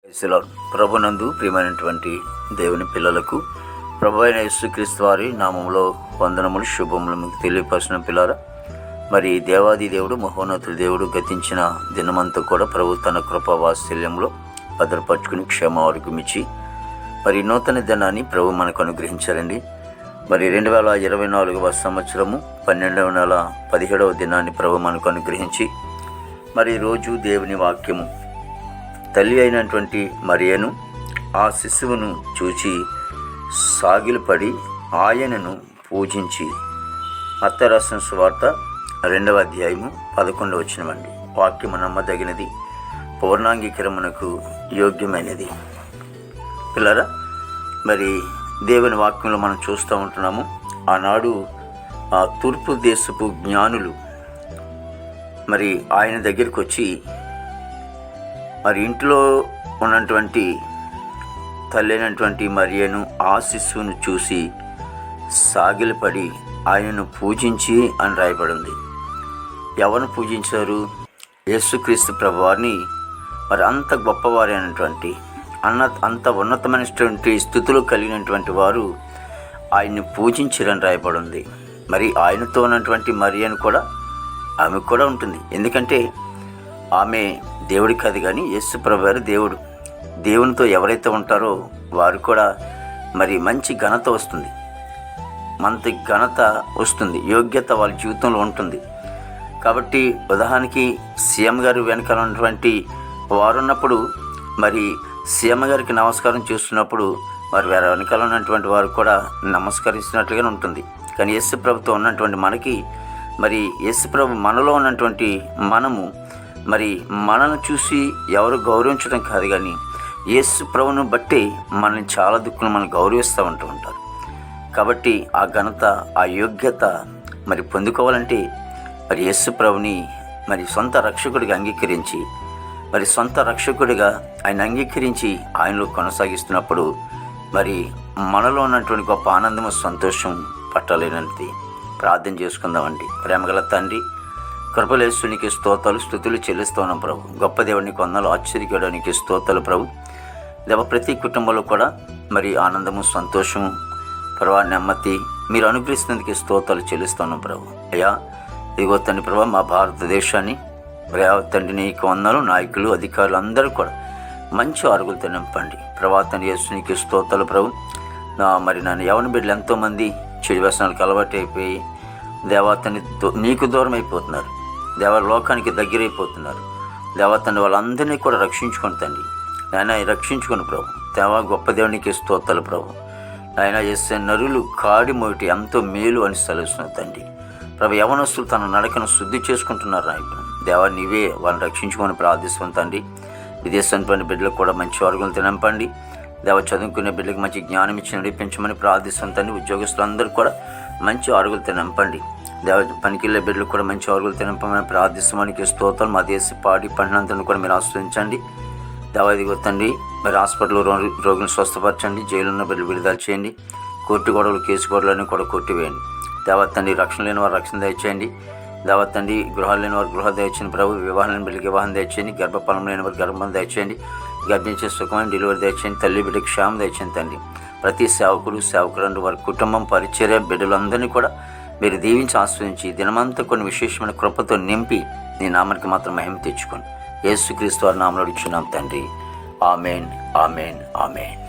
ప్రభునందు ప్రియమైనటువంటి దేవుని పిల్లలకు ప్రభు అయిన యేసుక్రీస్తు వారి నామంలో వందనములు శుభములు మీకు తెలియపరిచిన పిల్లరా, మరి దేవాది దేవుడు మహోన్నతుల దేవుడు గతించిన దినమంతా కూడా ప్రభు తన కృపా వాత్సల్యంలో భద్రపరుచుకుని క్షేమారోగ్యమిచ్చి మరి నూతన దినాన్ని ప్రభు మనకు అనుగ్రహించారండి. మరి 2024వ సంవత్సరము 12వ నెల 17వ దినాన్ని ప్రభు మనకు అనుగ్రహించి మరి రోజు దేవుని వాక్యము తల్లి అయినటువంటి మరియను ఆ శిశువును చూచి సాగిలపడి ఆయనను పూజించి మత్తయి రాసిన సువార్త 2వ అధ్యాయము 11వ వచనమండి. వాక్యము నమ్మదగినది, పూర్ణాంగీకరమునకు యోగ్యమైనది. పిల్లరా, మరి దేవుని వాక్యంలో మనం చూస్తూ ఉంటున్నాము. ఆనాడు ఆ తూర్పు దేశపు జ్ఞానులు మరి ఆయన దగ్గరికి వచ్చి మరి ఇంట్లో ఉన్నటువంటి తల్లి అయినటువంటి మరియను ఆ శిశువును చూసి సాగిలపడి ఆయనను పూజించి అని రాయబడింది. ఎవరిని పూజించారు? యేసుక్రీస్తు ప్రభువారిని. మరి అంత గొప్పవారైనటువంటి అంత ఉన్నతమైనటువంటి స్థితిలో కలిగినటువంటి వారు ఆయన్ని పూజించారని రాయబడింది. మరి ఆయనతో ఉన్నటువంటి మరియను కూడా ఆమెకు కూడా ఉంటుంది. ఎందుకంటే ఆమె దేవుడి కాదు, కానీ యేసు ప్రభు వారు దేవుడు. దేవునితో ఎవరైతే ఉంటారో వారు కూడా మరి మంచి ఘనత వస్తుంది, మంచి ఘనత వస్తుంది, యోగ్యత వాళ్ళ జీవితంలో ఉంటుంది. కాబట్టి ఉదాహరణకి సీఎం గారు వెనకాల ఉన్నటువంటి వారు ఉన్నప్పుడు మరి సీఎం గారికి నమస్కారం చేస్తున్నప్పుడు మరి వేరే వెనకాల ఉన్నటువంటి వారు కూడా నమస్కరిస్తున్నట్లుగానే ఉంటుంది. కానీ యేసు ప్రభుతో ఉన్నటువంటి మనకి మరి యేసు ప్రభు మనలో ఉన్నటువంటి మనము మరి మనల్ని చూసి ఎవరు గౌరవించడం కాదు, కానీ యేసు ప్రభువును బట్టి మనల్ని చాలా దిక్కులు మనం గౌరవిస్తూ ఉంటారు. కాబట్టి ఆ ఘనత, ఆ యోగ్యత మరి పొందుకోవాలంటే మరి యేసు ప్రభుని మరి సొంత రక్షకుడిగా అంగీకరించి మరి సొంత రక్షకుడిగా ఆయన అంగీకరించి ఆయనలో కొనసాగిస్తున్నప్పుడు మరి మనలో ఉన్నటువంటి గొప్ప ఆనందము, సంతోషం పట్టలేనిది. ప్రార్థన చేసుకుందామండి. ప్రేమగల తండ్రి, కృపలేశ్వరునికి స్తోత్రాలు స్తుతులు చెల్లిస్తూ ఉన్నాం ప్రభు. గొప్ప దేవునికి వందనాలు, ఆశ్చర్యకరునికి స్తోత్రాలు ప్రభు. దేవ, ప్రతి కుటుంబంలో కూడా మరి ఆనందము, సంతోషము, ప్రభా, నెమ్మది మీరు అనుగ్రహిస్తున్నందుకు స్తోత్రాలు చెల్లిస్తున్నాం ప్రభు. అయ్యా, ఇదిగో తండ్రి ప్రభా, మా భారతదేశాన్ని తండ్రి నీకు వందనాలు, నాయకులు, అధికారులు అందరూ కూడా మంచి ఆరోగ్యాలతో నింపండి ప్రభా. తండ్రి యేసునికి స్తోత్రాలు ప్రభు. మరి నన్ను యవన బిడ్డలు ఎంతోమంది చెడు వ్యసనాలకు అలవాటు అయిపోయి దేవతని నీకు దూరం అయిపోతున్నారు, లోకానికి దగ్గరైపోతున్నారు. దేవతని వాళ్ళందరినీ కూడా రక్షించుకొని తండ్రి నాయన, రక్షించుకొని ప్రభు. దేవా, గొప్ప దేవునికి స్తోత్రాలు ప్రభు. ఆయన చేసే నరులు కాడి మోటి ఎంతో మేలు అని సెలవుస్తున్నారు తండ్రి ప్రభు. యవనస్తులు తన నడకను శుద్ధి చేసుకుంటున్నారు నాయకులు. దేవా, నీవే వాళ్ళని రక్షించుకొని ప్రార్థిస్తాం తండ్రి. విదేశంలోని బిడ్డలకు కూడా మంచి ఆరోగ్యాలతో నింపండి దేవ. చదువుకునే బిడ్డలకు మంచి జ్ఞానం ఇచ్చి నడిపించమని ప్రార్థిస్తాం తండ్రి. ఉద్యోగస్తులందరూ కూడా మంచి ఆరోగ్యాలతో నింపండి దేవ. పనికిళ్ళే బిడ్డలకు కూడా మంచి ఆరోగ్యాలతో నింపమని ప్రార్థిస్తామనికి స్తోత్రం. మా దేశ పాడి పంటలందరినీ కూడా మీరు ఆశ్రయించండి దేవ. ఇదిగో తండ్రి, మరి హాస్పిటల్లో రోగులను స్వస్థపరచండి. జైలు ఉన్న బిడ్డలు విడుదల చేయండి. కోర్టు గొడవలు, కేసు గొడవలన్నీ కూడా కొట్టివేయండి దేవ. తండ్రి, రక్షణ లేని వారు రక్షణ దయచేయండి దేవ. తండ్రి, గృహాలు లేని వారు గృహాలు దయచేయండి ప్రభు. వివాహం లేని బిడ్డకి వివాహం దయచేయండి. గర్భఫలం లేని వారు గర్భం దయచేయండి. గర్భించే సుఖమైన డెలివరీ దయచేయండి. తల్లి బిడ్డకి క్షేమం దయచేయండి తండ్రి. ప్రతి సేవకుడు, సేవకుడు, వారి కుటుంబం, పరిచర్య, బిడ్డలందరినీ కూడా మీరు దీవించి ఆశ్రయించి దినమంతా కొన్ని విశేషమైన కృపతో నింపి నీ నామానికి మాత్రం మహిమ తెచ్చుకోండి. యేసుక్రీస్తు వారి నామములో అడుగుచున్నాం తండ్రి. ఆమేన్, ఆమేన్, ఆమేన్.